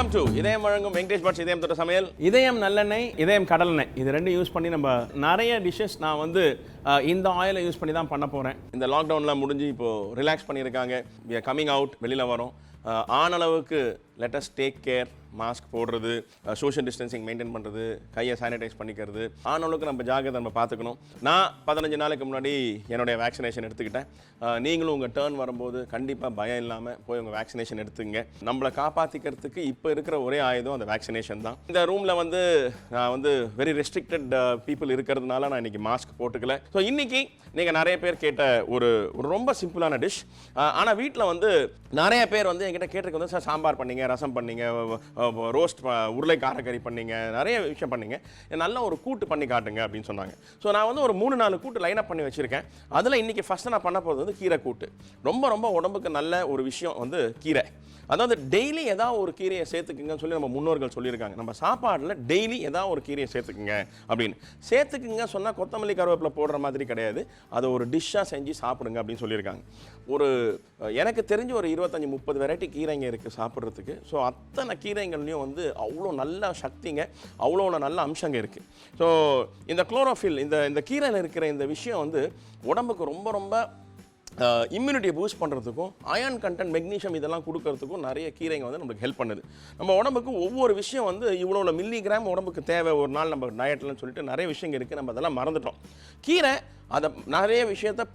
Welcome to இதயம் வழங்கும் Venkatesh puts இதயம் தொட்ட சமையல். இதயம் நல்லெண்ணெய், இதயம் கடலெண்ணெய், இது ரெண்டும் யூஸ் பண்ணி நம்ம நிறைய டிஷ்ஷஸ் நான் வந்து இந்த ஆயிலை யூஸ் பண்ணி தான் பண்ண போகிறேன். இந்த லாக்டவுன்லாம் முடிஞ்சு இப்போது ரிலாக்ஸ் பண்ணியிருக்காங்க. வி ஆர் கம்மிங் அவுட், வெளியில் வரோம். ஆன அளவுக்கு let us take care. Mask போடுறது, சோஷியல் டிஸ்டன்சிங் மெயின்டைன் பண்ணுறது, கையை சானிடைஸ் பண்ணிக்கிறது, ஆன அளவுக்கு நம்ம ஜாகிரதை நம்ம பார்த்துக்கணும். நான் 15 நாளைக்கு முன்னாடி என்னுடைய வேக்சினேஷன் எடுத்துக்கிட்டேன். நீங்களும் உங்கள் டேர்ன் வரும்போது கண்டிப்பாக பயம் இல்லாமல் போய் உங்கள் வேக்சினேஷன் எடுத்துங்க. நம்மளை காப்பாற்றிக்கிறதுக்கு இப்போ இருக்கிற ஒரே ஆயுதம் அந்த வேக்சினேஷன் தான். இந்த ரூமில் வந்து நான் வந்து வெரி ரெஸ்ட்ரிக்டட் பீப்புள் இருக்கிறதுனால நான் இன்றைக்கி மாஸ்க் போட்டுக்கல. ஸோ இன்றைக்கி நீங்கள் நிறைய பேர் கேட்ட ஒரு ரொம்ப சிம்பிளான டிஷ். ஆனால் வீட்டில் வந்து நிறைய பேர் வந்து என்கிட்ட கேட்டிருக்க வந்து சாம்பார் பண்ணீங்க, ரசம் பண்ணீங்க, ரோஸ்ட் உருளை காரக்கறி பண்ணீங்க, நிறைய விஷயம் பண்ணீங்க, நல்ல ஒரு கூட்டு பண்ணி காட்டுங்க அப்படின்னு சொன்னாங்க. ஸோ நான் வந்து ஒரு 3-4 கூட்டு லைனப் பண்ணி வச்சுருக்கேன். அதில் இன்றைக்கி ஃபஸ்ட்டு நான் பண்ண போகிறது வந்து கீரை கூட்டு. ரொம்ப உடம்புக்கு நல்ல ஒரு விஷயம் வந்து கீரை. அதாவது டெய்லி ஏதாவது ஒரு கீரையை சேர்த்துக்குங்கன்னு சொல்லி நம்ம முன்னோர்கள் சொல்லியிருக்காங்க. நம்ம சாப்பாடில் டெய்லி ஏதாவது ஒரு கீரையை சேர்த்துக்குங்க அப்படின்னு. சேர்த்துக்குங்க சொன்னால் கொத்தமல்லி கருவேப்பிலை போடுற மாதிரி கிடையாது, அதை ஒரு டிஷ்ஷாக செஞ்சு சாப்பிடுங்க அப்படின்னு சொல்லியிருக்காங்க. எனக்கு தெரிஞ்சு ஒரு 25-30 வெரைட்டி கீரைங்க இருக்குது சாப்பிட்றதுக்கு. ஸோ அத்தனை கீரைங்கள்லையும் வந்து அவ்வளோ நல்ல சக்திங்க, அவ்வளோ நல்ல அம்சங்க இருக்குது. ஸோ இந்த குளோரோஃபில், இந்த கீரையில் இருக்கிற இந்த விஷயம் வந்து உடம்புக்கு ரொம்ப இம்யூனிட்டியை பூஸ்ட் பண்ணுறதுக்கும், அயர்ன் கண்டென்ட், மெக்னீஷியம் இதெல்லாம் கொடுக்கறதுக்கும் நிறைய கீரைங்க வந்து நம்மளுக்கு ஹெல்ப் பண்ணுது. நம்ம உடம்புக்கு ஒவ்வொரு விஷயம் வந்து இவ்வளோ மில்லிகிராம் உடம்புக்கு தேவை ஒரு நாள் நம்ம டயட்லன்னு சொல்லிட்டு நிறைய விஷயங்கள் இருக்குது. நம்ம அதெல்லாம் மறந்துட்டோம். கீரை அதை நிறைய விஷயத்தை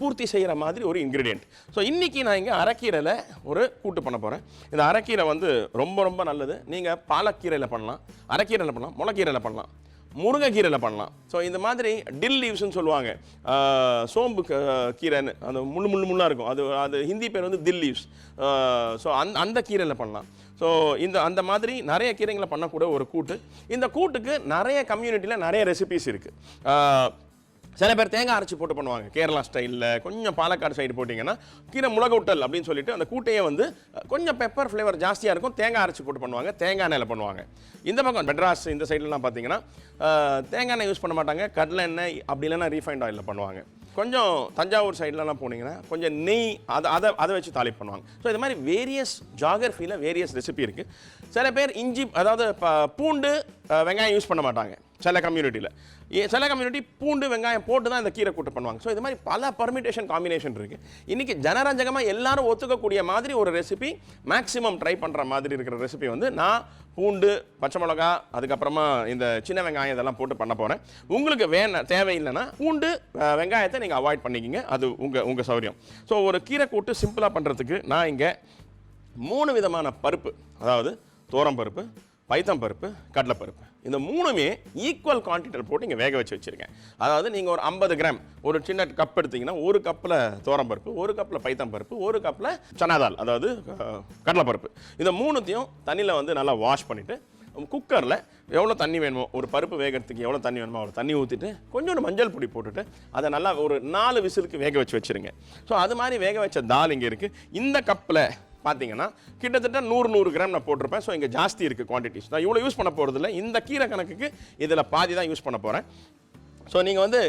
பூர்த்தி செய்கிற மாதிரி ஒரு இன்க்ரீடியன்ட். ஸோ இன்றைக்கி நான் இங்கே அரைக்கீரையில் ஒரு கூட்டு பண்ண போகிறேன். இந்த அரைக்கீரை வந்து ரொம்ப நல்லது. நீங்கள் பாலக்கீரையில் பண்ணலாம், அரைக்கீரையில் பண்ணலாம், முளைக்கீரையில் பண்ணலாம், முருங்கைக்கீரையில் பண்ணலாம். ஸோ இந்த மாதிரி டில் லீவ்ஸ்ன்னு சொல்லுவாங்க, சோம்பு கீரைன்னு, அந்த முள்ளாக இருக்கும், அது ஹிந்தி பேர் வந்து தில் லீவ்ஸ். ஸோ அந்த கீரையில் பண்ணலாம். ஸோ அந்த மாதிரி நிறைய கீரைங்களை பண்ணக்கூடிய ஒரு கூட்டு. இந்த கூட்டுக்கு நிறைய கம்யூனிட்டியில் நிறைய ரெசிபீஸ் இருக்குது. சில பேர் தேங்காய் அரைச்சி போட்டு பண்ணுவாங்க கேரளா ஸ்டைலில். கொஞ்சம் பாலக்காடு சைடு போட்டிங்கன்னா கீரை முளகவுட்டல் அப்படின்னு சொல்லிட்டு அந்த கூட்டையே வந்து கொஞ்சம் பெப்பர் ஃப்ளேவர் ஜாஸ்தியாக இருக்கும், தேங்காய் அரைச்சி போட்டு பண்ணுவாங்க, தேங்காய் எண்ணெயில் பண்ணுவாங்க. இந்த பக்கம் மெட்ராஸ் இந்த சைட்லலாம் பார்த்தீங்கன்னா தேங்காய் எண்ணெய் யூஸ் பண்ண மாட்டாங்க, கடலை எண்ணெய் அப்படி இல்லைன்னா ரீஃபைண்ட் ஆயிலில் பண்ணுவாங்க. கொஞ்சம் தஞ்சாவூர் சைட்லலாம் போனீங்கன்னா கொஞ்சம் நெய் அதை வச்சு தாளிப்பு பண்ணுவாங்க. ஸோ இது மாதிரி வேரியஸ் ஜாகிரஃபியில் வேரியஸ் ரெசிபி இருக்குது. சில பேர் இஞ்சி, அதாவது பூண்டு வெங்காயம் யூஸ் பண்ண மாட்டாங்க சில கம்யூனிட்டியில். சில கம்யூனிட்டி பூண்டு வெங்காயம் போட்டு தான் இந்த கீரை கூட்டு பண்ணுவாங்க. ஸோ இது மாதிரி பல பர்மிட்டேஷன் காம்பினேஷன் இருக்குது. இன்றைக்கி ஜனரஞ்சகமாக எல்லாரும் ஒத்துக்கக்கூடிய மாதிரி ஒரு ரெசிபி, மேக்ஸிமம் ட்ரை பண்ணுற மாதிரி இருக்கிற ரெசிபி வந்து நான் பூண்டு, பச்சை மிளகா, அதுக்கப்புறமா இந்த சின்ன வெங்காயம் இதெல்லாம் போட்டு பண்ண போகிறேன். உங்களுக்கு தேவையில்லைன்னா பூண்டு வெங்காயத்தை நீங்கள் அவாய்ட் பண்ணிக்கிங்க, அது உங்கள் சௌரியம். ஸோ ஒரு கீரை கூட்டு சிம்பிளாக பண்ணுறதுக்கு நான் இங்கே 3 விதமான பருப்பு, அதாவது தோரம் பருப்பு, பைத்தம் பருப்பு, கடலைப்பருப்பு, இந்த 3மே ஈக்குவல் குவான்டிட்டியில் போட்டு இங்கே வேக வச்சு வச்சுருக்கேன். அதாவது நீங்கள் ஒரு 50 கிராம் ஒரு சின்ன கப் எடுத்திங்கன்னா 1 கப்பில் தோரம் பருப்பு, 1 கப்பில் பைத்தம் பருப்பு, 1 கப்பில் சனாதால் அதாவது கடலைப்பருப்பு, இந்த 3த்தையும் தண்ணியில் வந்து நல்லா வாஷ் பண்ணிவிட்டு குக்கரில் எவ்வளோ தண்ணி வேணுமோ, ஒரு பருப்பு வேகிறதுக்கு எவ்வளோ தண்ணி வேணுமோ அவ்வளோ தண்ணி ஊற்றிட்டு கொஞ்சோண்டு மஞ்சள் பொடி போட்டுட்டு அதை நல்லா ஒரு 4 விசிலுக்கு வேக வச்சுருங்க. ஸோ அது மாதிரி வேக வச்ச தால் இங்கே இருக்குது. இந்த கப்பில் பார்த்தீங்கன்னா கிட்டத்தட்ட 100 கிராம் நான் போட்டிருப்பேன். ஸோ இங்கே ஜாஸ்தி இருக்குது குவான்டிட்டிஸ். நான் இவ்வளோ யூஸ் பண்ண போகிறதில்ல, இந்த கீரை கணக்குக்கு இதில் பாதி தான் யூஸ் பண்ண போகிறேன். ஸோ நீங்கள் வந்து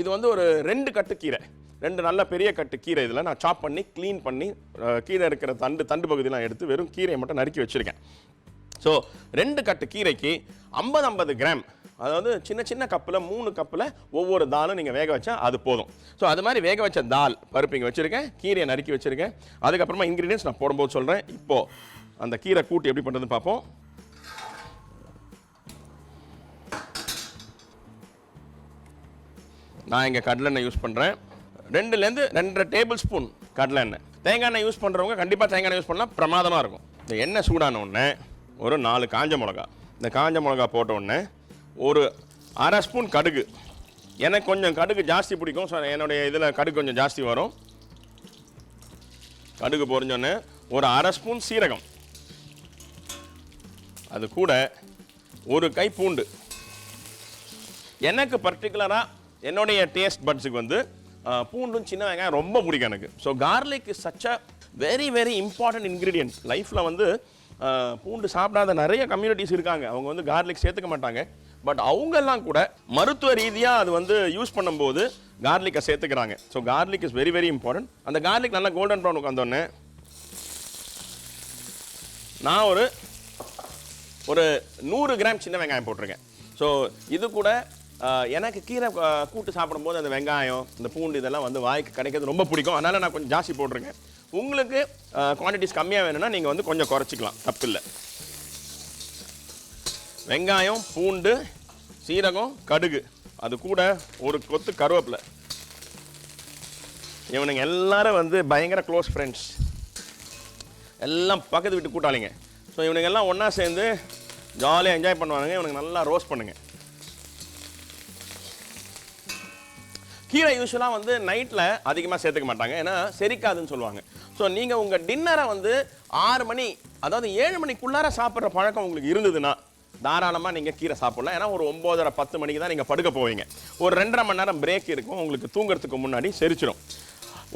இது வந்து ஒரு 2 கட்டு கீரை, 2 நல்ல பெரிய கட்டு கீரை இதில் நான் சாப் பண்ணி க்ளீன் பண்ணி கீரை இருக்கிற தண்டு பகுதியெலாம் எடுத்து வெறும் கீரையை மட்டும் நறுக்கி வச்சுருக்கேன். ஸோ 2 கட்டு கீரைக்கு 50 கிராம், அதாவது சின்ன கப்பில் 3 கப்பில் ஒவ்வொரு தாலும் நீங்கள் வேக வச்சா அது போதும். ஸோ அது மாதிரி வேக வச்ச தால் பருப்பு இங்கே வச்சுருக்கேன், கீரையை நறுக்கி வச்சுருக்கேன். அதுக்கப்புறமா இன்க்ரீடியன்ஸ் நான் போடும்போது சொல்கிறேன். இப்போது அந்த கீரை கூட்டு எப்படி பண்ணுறதுன்னு பார்ப்போம். நான் இங்கே கடலை எண்ணெய் யூஸ் பண்ணுறேன். 2லேருந்து 2.5 டேபிள் ஸ்பூன் கடலை எண்ணெய். தேங்காய் எண்ணெய் யூஸ் பண்ணுறவங்க கண்டிப்பாக தேங்காய் எண்ணெய் யூஸ் பண்ணால் பிரமாதமாக இருக்கும். இந்த எண்ணெய் சூடான உடனே ஒரு 4 காஞ்ச மிளகா, இந்த காஞ்ச மிளகா போட்ட உடனே ஒரு 1/2 ஸ்பூன் கடுகு. எனக்கு கொஞ்சம் கடுகு ஜாஸ்தி பிடிக்கும், ஸோ என்னுடைய இதில் கடுகு கொஞ்சம் ஜாஸ்தி வரும். கடுகு பொரிஞ்சோடனே ஒரு 1/2 ஸ்பூன் சீரகம், அது கூட ஒரு கை பூண்டு. எனக்கு பர்டிகுலராக என்னுடைய டேஸ்ட் பட்ஸுக்கு வந்து பூண்டும் சின்ன வெங்காயம் ரொம்ப பிடிக்கும் எனக்கு. So garlic is such a very important ingredient. லைஃப்பில் வந்து பூண்டு சாப்பிடாத நிறைய கம்யூனிட்டிஸ் இருக்காங்க, அவங்க வந்து கார்லிக் சேர்த்துக்க மாட்டாங்க. பட் அவங்கெல்லாம் கூட மருத்துவ ரீதியாக அது வந்து யூஸ் பண்ணும்போது கார்லிக்கை சேர்த்துக்கிறாங்க. So garlic is very important. அந்த கார்லிக் நல்லா கோல்டன் ப்ரௌனுக்கு வந்தோடனே நான் ஒரு 100 கிராம் சின்ன வெங்காயம் போட்டிருக்கேன். ஸோ இது கூட எனக்கு கீரை கூட்டு சாப்பிடும்போது அந்த வெங்காயம் இந்த பூண்டு இதெல்லாம் வந்து வாய்க்கு கிடைக்கிறது ரொம்ப பிடிக்கும். அதனால் நான் கொஞ்சம் ஜாஸ்தி போட்டிருக்கேன். உங்களுக்கு குவான்டிட்டிஸ் கம்மியாக வேணும்னா நீங்கள் வந்து கொஞ்சம் குறைச்சிக்கலாம், தப்பு இல்லை. வெங்காயம், பூண்டு, சீரகம், கடுகு, அது கூட ஒரு கொத்து கருவேப்பிலை. இவனுங்க எல்லாரும் வந்து பயங்கர க்ளோஸ் ஃப்ரெண்ட்ஸ், எல்லாம் பக்கத்து வீட்டு கூட்டாளிங்க. ஸோ இவனுங்க எல்லாம் ஒன்றா சேர்ந்து ஜாலியாக என்ஜாய் பண்ணுவானுங்க. இவனுக்கு நல்லா ரோஸ்ட் பண்ணுங்க. கீரை யூஸ்வலாக வந்து நைட்டில் அதிகமாக சேர்த்துக்க மாட்டாங்க, ஏன்னா செரிக்காதுன்னு சொல்லுவாங்க. ஸோ நீங்கள் உங்கள் டின்னரை வந்து 6 மணி, அதாவது 7 மணிக்குள்ளார சாப்பிட்ற பழக்கம் உங்களுக்கு இருந்ததுன்னா தாராளமாக நீங்கள் கீரை சாப்பிடலாம். ஏன்னா ஒரு 9:30 10 மணிக்கு தான் நீங்கள் படுக்க போவீங்க. ஒரு 2.5 மணி நேரம் பிரேக் இருக்கும், உங்களுக்கு தூங்குறதுக்கு முன்னாடி செரிச்சிடும்.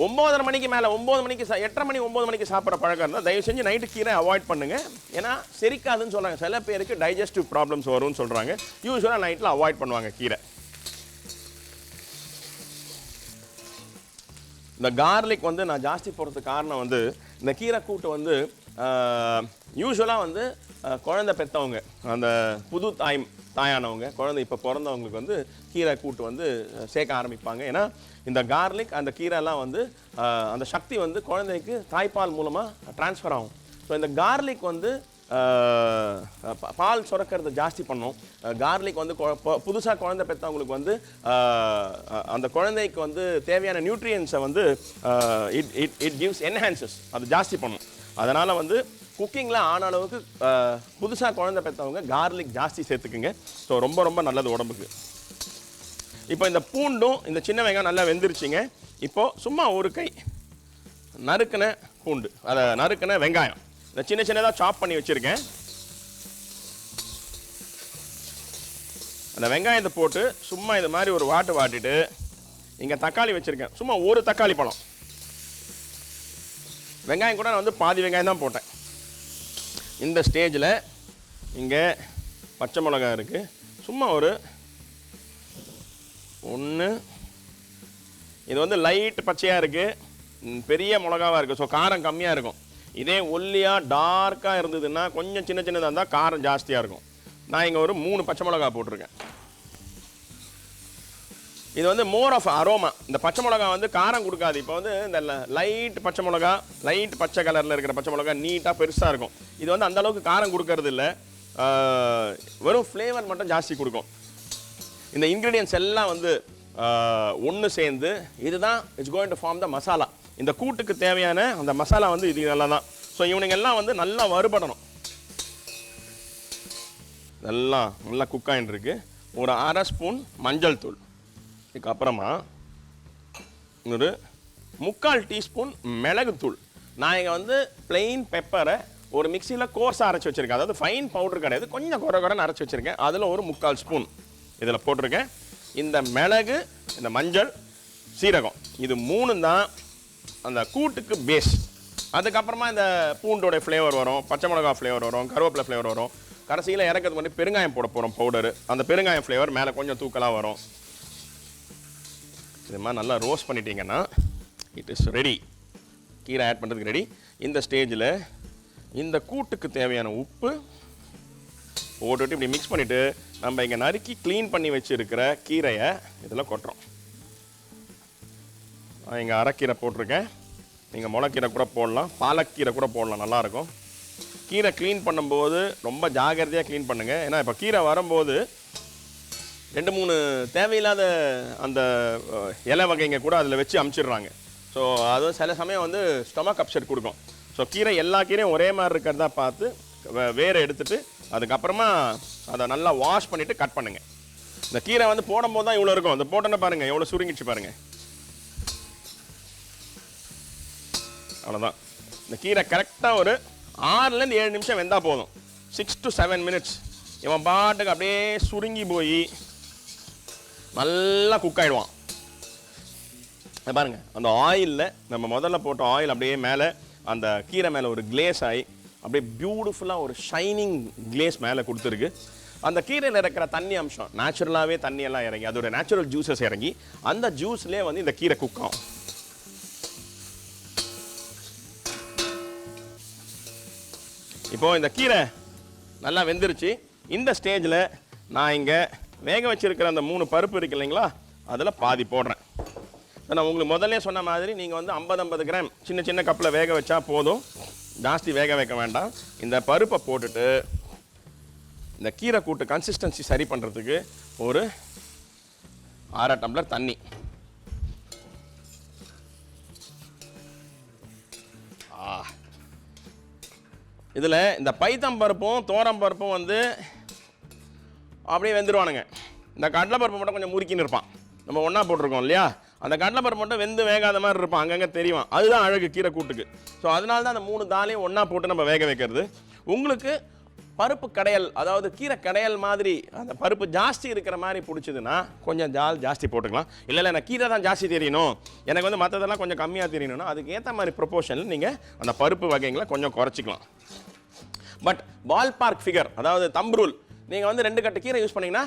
9:30 மணிக்கு மேலே 9 மணிக்கு 8:30 மணி 9 மணிக்கு சாப்பிட்ற பழக்கம் இருந்தால் தயவு செஞ்சு நைட்டு கீரை அவாய்ட் பண்ணுங்க. ஏன்னா செரிக்காதுன்னு சொல்கிறாங்க. சில பேருக்கு டைஜஸ்டிவ் ப்ராப்ளம்ஸ் வரும்னு சொல்கிறாங்க. யூஸ்வலாக நைட்டில் அவாய்ட் பண்ணுவாங்க கீரை. இந்த கார்லிக் வந்து நான் ஜாஸ்தி போடுறதுக்கு காரணம் வந்து இந்த கீரை கூட்டு வந்து யூஸ்வலாக வந்து குழந்தை பெற்றவங்க, அந்த புது தாயானவங்க, குழந்தை இப்போ பிறந்தவங்களுக்கு வந்து கீரை கூட்டு வந்து சேர்க்க ஆரம்பிப்பாங்க. ஏன்னா இந்த கார்லிக் அந்த கீரைலாம் வந்து அந்த சக்தி வந்து குழந்தைக்கு தாய்ப்பால் மூலமாக ட்ரான்ஸ்ஃபர் ஆகும். ஸோ இந்த கார்லிக் வந்து பால் சுரக்கிறத ஜாஸ்தி பண்ணும். கார்லிக் வந்து புதுசாக குழந்தை பெற்றவங்களுக்கு வந்து அந்த குழந்தைக்கு வந்து தேவையான நியூட்ரியன்ஸை வந்து இட் கிவ்ஸ் என்ஹான்சஸ், அது ஜாஸ்தி பண்ணும். அதனால் வந்து குக்கிங்கில் ஆன அளவுக்கு புதுசாக குழந்தை பெற்றவங்க கார்லிக் ஜாஸ்தி சேர்த்துக்குங்க. ஸோ ரொம்ப ரொம்ப நல்லது உடம்புக்கு. இப்போ இந்த பூண்டும் இந்த சின்ன வெங்காயம் நல்லா வெந்துருச்சுங்க. இப்போது சும்மா ஒரு கை நறுக்கின பூண்டு, அதை நறுக்கின வெங்காயம் இந்த சின்ன சின்னதாக சாப் பண்ணி வச்சுருக்கேன். அந்த வெங்காயத்தை போட்டு சும்மா இது மாதிரி ஒரு வாட்டிட்டு இங்கே தக்காளி வச்சுருக்கேன். சும்மா ஒரு தக்காளி பழம். வெங்காயம் கூட நான் வந்து பாதி வெங்காயம் தான் போட்டேன். இந்த ஸ்டேஜில் இங்கே பச்சை மிளகாய் இருக்குது. சும்மா ஒரு 1, இது வந்து லைட் பச்சையாக இருக்குது, பெரிய மிளகாவாக இருக்குது. ஸோ காரம் கம்மியாக இருக்கும். இதே ஒல்லியாக டார்க்காக இருந்ததுன்னா கொஞ்சம் சின்ன சின்னதாக இருந்தால் காரம் ஜாஸ்தியாக இருக்கும். நான் இங்கே ஒரு 3 பச்சை மிளகா போட்டிருக்கேன். இது வந்து மோர் ஆஃப் அரோமா. இந்த பச்சை மிளகா வந்து காரம் கொடுக்காது. இப்போ வந்து இந்த லைட் பச்சை மிளகா, லைட் பச்சை கலரில் இருக்கிற பச்சை மிளகா நீட்டாக பெருசாக இருக்கும். இது வந்து அந்தளவுக்கு காரம் கொடுக்கறது இல்லை, வெறும் ஃப்ளேவர் மட்டும் ஜாஸ்தி கொடுக்கும். இந்த இன்க்ரீடியன்ஸ் எல்லாம் வந்து ஒன்று சேர்ந்து இதுதான் it's going to form the masala. இந்த கூட்டுக்கு தேவையான அந்த மசாலா வந்து இது நல்லா தான். ஸோ இவனுங்க எல்லாம் வந்து நல்லா வறுபடணும். நல்லா குக் ஆகிட்டு இருக்கு. ஒரு 1/2 ஸ்பூன் மஞ்சள் தூள், இதுக்கப்புறமா ஒரு 3/4 டீஸ்பூன் மிளகுத்தூள். நான் இங்கே வந்து பிளெயின் பெப்பரை ஒரு மிக்சியில் கோர்ஸாக அரைச்சி வச்சுருக்கேன். அதாவது ஃபைன் பவுடர் கிடையாது, கொஞ்சம் குறைன்னு அரைச்சி வச்சுருக்கேன். அதில் ஒரு 3/4 ஸ்பூன் இதில் போட்டிருக்கேன். இந்த மிளகு, இந்த மஞ்சள், சீரகம், இது 3 தான் அந்த கூட்டுக்கு பேஸ். அதுக்கப்புறமா இந்த பூண்டோட ஃப்ளேவர் வரும், பச்சை மிளகா ஃப்ளேவர் வரும், கருவேப்பிலை ஃப்ளேவர் வரும். கடைசியில் இறக்கிறதுக்கு முன்னாடி பெருங்காயம் போட போகிறோம் பவுடரு. அந்த பெருங்காயம் ஃப்ளேவர் மேலே கொஞ்சம் தூக்கலாக வரும். இது மாதிரி நல்லா ரோஸ்ட் பண்ணிட்டீங்கன்னா இட் இஸ் ரெடி. கீரை ஆட் பண்ணுறதுக்கு ரெடி. இந்த ஸ்டேஜில் இந்த கூட்டுக்கு தேவையான உப்பு போட்டுட்டு இப்படி மிக்ஸ் பண்ணிவிட்டு நம்ம இங்கே நறுக்கி க்ளீன் பண்ணி வச்சுருக்கிற கீரையை இதில் கொட்டுறோம். இங்கே அரைக்கீரை போட்டிருக்கேன். நீங்கள் முளைக்கீரை கூட போடலாம், பாலக்கீரை கூட போடலாம், நல்லாயிருக்கும். கீரை க்ளீன் பண்ணும்போது ரொம்ப ஜாகிரதையாக க்ளீன் பண்ணுங்கள். ஏன்னா இப்போ கீரை வரும்போது 2-3 தேவையில்லாத அந்த இலை வகைங்க கூட அதில் வச்சு அமுச்சிடுறாங்க. ஸோ அது சில சமயம் வந்து ஸ்டொமக் அப்செட் கொடுக்கும். ஸோ கீரை எல்லா கீரையும் ஒரே மாதிரி இருக்கிறதா பார்த்து வேரை எடுத்துகிட்டு அதுக்கப்புறமா அதை நல்லா வாஷ் பண்ணிவிட்டு கட் பண்ணுங்கள். இந்த கீரை வந்து போடும்போது தான் இவ்வளோ இருக்கும். அந்த போட்டோன்னு பாருங்கள் எவ்வளோ சுருங்கிச்சு பாருங்கள். அவ்வளோதான். இந்த கீரை கரெக்டாக ஒரு 6லேருந்து 7 நிமிஷம் வெந்தால் போதும். 6 to 7 மினிட்ஸ் இவன் பாட்டுக்கு அப்படியே சுருங்கி போய் நல்லா குக் ஆகிடுவான். பாருங்கள், அந்த ஆயிலில் நம்ம முதல்ல போட்ட ஆயில் அப்படியே மேலே அந்த கீரை மேலே ஒரு கிளேஸ் ஆகி அப்படியே பியூட்டிஃபுல்லாக ஒரு ஷைனிங் கிளேஸ் மேலே கொடுத்துருக்கு. அந்த கீரையில் இருக்கிற தண்ணி அம்சம் நேச்சுரலாகவே தண்ணியெல்லாம் இறங்கி அதோட நேச்சுரல் ஜூஸஸ் இறங்கி அந்த ஜூஸ்லேயே வந்து இந்த கீரை குக் ஆகும். இப்போது இந்த கீரை நல்லா வெந்துருச்சு. இந்த ஸ்டேஜில் நான் இங்கே வேக வச்சுருக்கிற அந்த 3 பருப்பு இருக்கு இல்லைங்களா, அதில் பாதி போடுறேன். நான் உங்களுக்கு முதல்ல சொன்ன மாதிரி நீங்கள் வந்து 50-50 கிராம் சின்ன சின்ன கப்பில் வேக வச்சா போதும், ஜாஸ்தி வேக வைக்க வேண்டாம். இந்த பருப்பை போட்டுட்டு இந்த கீரை கூட்டு கன்சிஸ்டன்சி சரி பண்ணுறதுக்கு ஒரு 1/2 டம்ளர் தண்ணி. இதில் இந்த பைத்தம் பருப்பும் தோரம் பருப்பும் வந்து அப்படியே வெந்துருவானுங்க. இந்த கடலை பருப்பு மட்டும் கொஞ்சம் முறுக்கின்னு இருப்பான். நம்ம ஒன்றா போட்டிருக்கோம் இல்லையா, அந்த கடலை பருப்பு மட்டும் வெந்து வேகாத மாதிரி இருப்பான், அங்கங்கே தெரியும். அதுதான் அழகு கீரை கூட்டுக்கு. ஸோ அதனால தான் அந்த 3 தாலையும் ஒன்றா போட்டு நம்ம வேக வைக்கிறது. உங்களுக்கு பருப்பு கடையல், அதாவது கீரை கடையல் மாதிரி அந்த பருப்பு ஜாஸ்தி இருக்கிற மாதிரி பிடிச்சதுன்னா கொஞ்சம் ஜாஸ்தி போட்டுக்கலாம். இல்லை எனக்கு கீரை தான் ஜாஸ்தி தெரியணும், எனக்கு வந்து மற்றதெல்லாம் கொஞ்சம் கம்மியாக தெரியணும்னா அதுக்கு ஏற்ற மாதிரி ப்ரொபோர்ஷனில் நீங்கள் அந்த பருப்பு வகைங்களை கொஞ்சம் குறைச்சிக்கலாம். பட் பால் பார்க் ஃபிகர், அதாவது தம்ப் ரூல், நீங்கள் வந்து 2 கட்டு கீரை யூஸ் பண்ணிங்கன்னா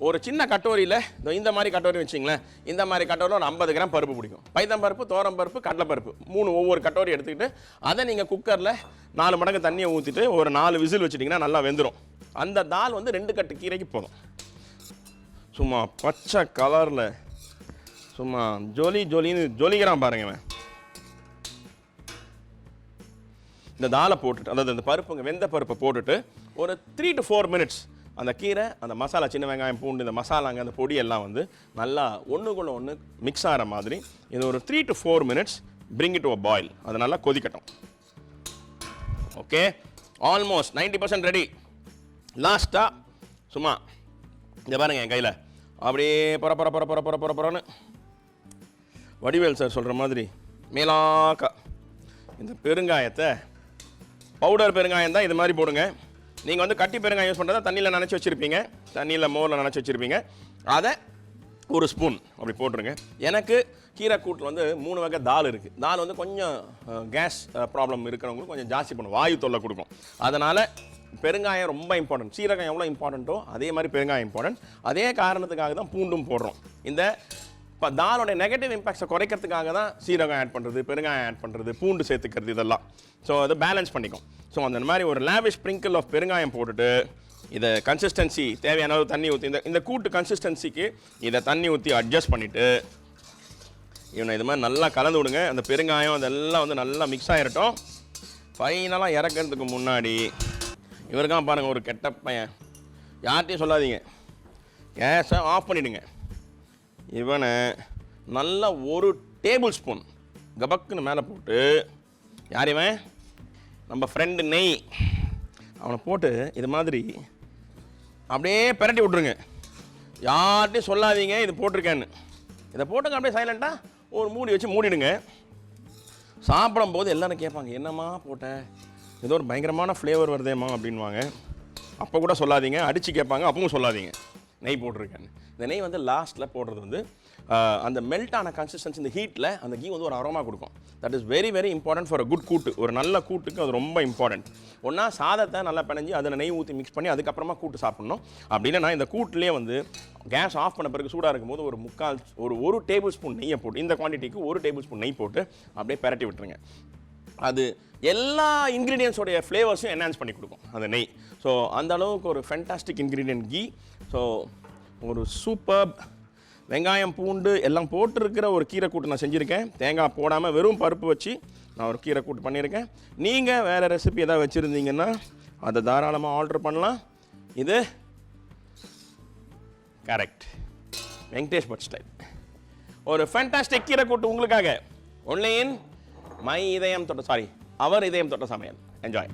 ஒரு சின்ன கட்டோரியில் இந்த மாதிரி கட்டோரி வச்சிங்களேன், இந்த மாதிரி கட்டோரியில் ஒரு 50 கிராம் பருப்பு பிடிக்கும். பைத்தம் பருப்பு, தோரம் பருப்பு, கடலை பருப்பு 3 ஒவ்வொரு கட்டோரி எடுத்துக்கிட்டு அதை நீங்கள் குக்கரில் 4 மடங்கு தண்ணியை ஊற்றிட்டு ஒரு 4 விசில் வச்சுட்டிங்கன்னா நல்லா வெந்துடும். அந்த தால் வந்து 2 கட்டு கீரைக்கு போதும். சும்மா பச்சை கலரில் சும்மா ஜொலின்னு ஜொலிக்கிறான் பாருங்க. இந்த தாலை போட்டுட்டு, அதாவது இந்த பருப்புங்க வெந்த பருப்பை போட்டுட்டு ஒரு 3 to 4 மினிட்ஸ் அந்த கீரை, அந்த மசாலா, சின்ன வெங்காயம், பூண்டு, இந்த மசாலாங்க, அந்த பொடி எல்லாம் வந்து நல்லா ஒன்றுக்குள்ள ஒன்று மிக்ஸ் ஆகிற மாதிரி இது ஒரு 3 to 4 minutes bring it to a boil. அது நல்லா கொதிக்கட்டும். Okay, almost 90% ready. லாஸ்ட்டாக சும்மா இந்த பாருங்க என் கையில் அப்படியே பொறன்னு வடிவேல் சார் சொல்கிற மாதிரி மேலாக்கா இந்த பெருங்காயத்தை, பவுடர் பெருங்காயம் தான் இது மாதிரி போடுங்க. நீங்கள் வந்து கட்டி பெருங்காயம் யூஸ் பண்ணுறதா தண்ணியில் நனைச்சி வச்சுருப்பீங்க, தண்ணியில் மோரில் நனைச்சி வச்சுருப்பீங்க, அதை ஒரு ஸ்பூன் அப்படி போட்டுருங்க. எனக்கு கீரை கூட்டில் வந்து 3 வகை தால் இருக்குது. தால் வந்து கொஞ்சம் கேஸ் ப்ராப்ளம் இருக்கிறவங்களுக்கு கொஞ்சம் ஜாஸ்தி பண்ணும், வாயு தொல்லை கொடுக்கும். அதனால் பெருங்காயம் ரொம்ப இம்பார்ட்டன்ட். சீரகம் எவ்வளோ இம்பார்ட்டண்ட்டோ அதே மாதிரி பெருங்காயம் இம்பார்ட்டன்ட். அதே காரணத்துக்காக தான் பூண்டும் போடுறோம். இந்த இப்போ தாலோட நெகட்டிவ் இம்பாக்ட்ஸை குறைக்கிறதுக்காக தான் சீரகம் ஆட் பண்ணுறது, பெருங்காயம் ஆட் பண்ணுறது, பூண்டு சேர்த்துக்கிறது, இதெல்லாம். ஸோ அதை பேலன்ஸ் பண்ணிக்கும். ஸோ அந்த மாதிரி ஒரு லேவிஷ் ஸ்ப்ரிங்கிள் ஆஃப் பெருங்காயம் போட்டுட்டு இதை கன்சிஸ்டன்சி தேவையான அளவு தண்ணி ஊற்றி இந்த கூட்டு கன்சிஸ்டன்சிக்கு இதை தண்ணி ஊற்றி அட்ஜஸ்ட் பண்ணிவிட்டு இவனை இது மாதிரி நல்லா கலந்து விடுங்க. அந்த பெருங்காயம் அதெல்லாம் வந்து நல்லா மிக்ஸ் ஆகிரட்டும். ஃபைனலாக இறக்கிறதுக்கு முன்னாடி இவருக்காக பாருங்கள், ஒரு கெட்ட பையன், யார்கிட்டையும் சொல்லாதீங்க, கேஸை ஆஃப் பண்ணிவிடுங்க. இவனை நல்லா ஒரு டேபிள் ஸ்பூன் கபக்குன்னு மேலே போட்டு, யார் இவன், நம்ம ஃப்ரெண்டு நெய், அவனை போட்டு இது மாதிரி அப்படியே பிரட்டி விட்ருங்க. யார்கிட்டையும் சொல்லாதீங்க இது போட்டிருக்கேன்னு. இதை போட்டுங்க அப்படியே சைலண்ட்டாக ஒரு மூடி வச்சு மூடிடுங்க. சாப்பிடும்போது எல்லோரும் கேட்பாங்க, என்னம்மா போட்டேன், ஏதோ ஒரு பயங்கரமான ஃப்ளேவர் வருதேம்மா அப்படின்வாங்க. அப்போ கூட சொல்லாதீங்க. அடித்து கேட்பாங்க, அப்பவும் சொல்லாதீங்க நெய் போட்டிருக்கேன்னு. இந்த நெய் வந்து லாஸ்ட்டில் போடுறது வந்து அந்த மெல்ட்டான கன்சிஸ்டன்சி, இந்த ஹீட்டில் அந்த கீ வந்து ஒரு அரோமா கொடுக்கும். That is very very important for a good கூட்டு. ஒரு நல்ல கூட்டுக்கு அது ரொம்ப இம்பார்ட்டன்ட். ஒன்றா சாதத்தை நல்லா பிணைஞ்சி அதில் நெய் ஊற்றி மிக்ஸ் பண்ணி அதுக்கப்புறமா கூட்டு சாப்பிட்ணும். அப்படின்னா இந்த கூட்டிலே வந்து கேஸ் ஆஃப் பண்ண பிறகு சூடாக இருக்கும்போது ஒரு டேபிள் ஸ்பூன் நெய்யை போட்டு, இந்த குவான்டிட்டிக்கு 1 டேபிள் ஸ்பூன் நெய் போட்டு அப்படியே பிரட்டி விட்டுருங்க. அது எல்லா இன்க்ரீடியன்ஸோடைய ஃப்ளேவர்ஸும் என்ஹான்ஸ் பண்ணி கொடுக்கும் அந்த நெய். ஸோ அந்த அளவுக்கு ஒரு ஃபென்டாஸ்டிக் இன்க்ரீடியன்ட் கீ. ஸோ ஒரு சூப்பர் வெங்காயம், பூண்டு எல்லாம் போட்டிருக்கிற ஒரு கீரை கூட்டு நான் செஞ்சுருக்கேன். தேங்காய் போடாமல் வெறும் பருப்பு வச்சு நான் ஒரு கீரை கூட்டு பண்ணியிருக்கேன். நீங்கள் வேறு ரெசிபி எதாவது வச்சுருந்தீங்கன்னா அதை தாராளமாக ஆர்டர் பண்ணலாம். இது கரெக்ட் வெங்கடேஷ் பட் ஸ்டைல் ஒரு ஃபேண்டாஸ்டிக் கீரை கூட்டு உங்களுக்காக. ஒன்லி இன் அவர் இதயம் தொட்ட சமையல். என்ஜாய்.